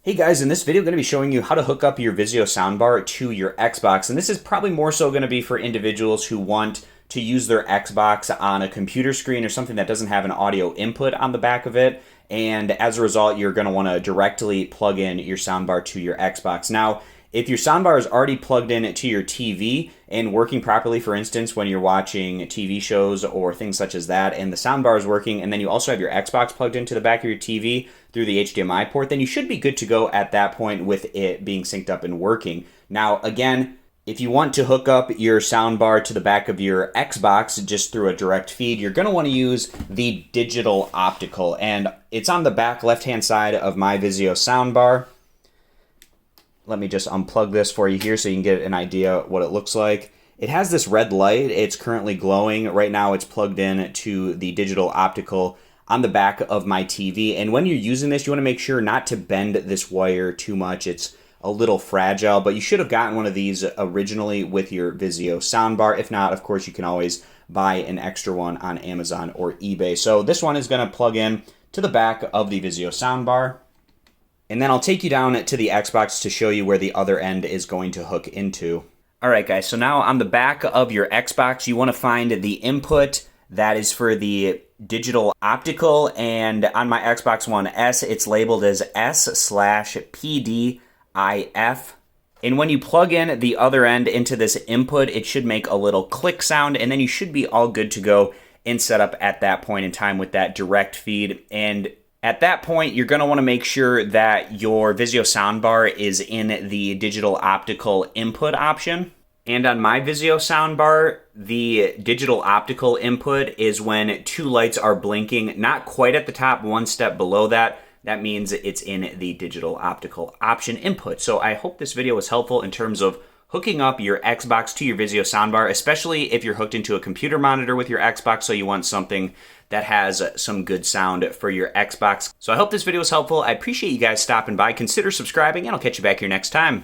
Hey guys, in this video I'm going to be showing you how to hook up your Vizio soundbar to your Xbox, and this is probably more so going to be for individuals who want to use their Xbox on a computer screen or something that doesn't have an audio input on the back of it, and as a result you're going to want to directly plug in your soundbar to your Xbox. Now, if your soundbar is already plugged in to your TV and working properly, for instance, when you're watching TV shows or things such as that, and the soundbar is working, and then you also have your Xbox plugged into the back of your TV through the HDMI port, then you should be good to go at that point with it being synced up and working. Now, again, if you want to hook up your soundbar to the back of your Xbox just through a direct feed, you're going to want to use the digital optical, and it's on the back left-hand side of my Vizio soundbar. Let me just unplug this for you here so you can get an idea what it looks like. It has this red light. It's currently glowing. Right now it's plugged in to the digital optical on the back of my TV. And when you're using this, you want to make sure not to bend this wire too much. It's a little fragile, but you should have gotten one of these originally with your Vizio soundbar. If not, of course, you can always buy an extra one on Amazon or eBay. So this one is going to plug in to the back of the Vizio soundbar. And then I'll take you down to the Xbox to show you where the other end is going to hook into. Alright guys, so now on the back of your Xbox, you want to find the input that is for the digital optical, and on my Xbox One S, it's labeled as S/PDIF. And when you plug in the other end into this input, it should make a little click sound, and then you should be all good to go and set up at that point in time with that direct feed. And at that point, you're going to want to make sure that your Vizio soundbar is in the digital optical input option. And on my Vizio soundbar, the digital optical input is when two lights are blinking, not quite at the top, one step below that. That means it's in the digital optical option input. So I hope this video was helpful in terms of hooking up your Xbox to your Vizio soundbar, especially if you're hooked into a computer monitor with your Xbox, so you want something that has some good sound for your Xbox. So I hope this video was helpful. I appreciate you guys stopping by. Consider subscribing, and I'll catch you back here next time.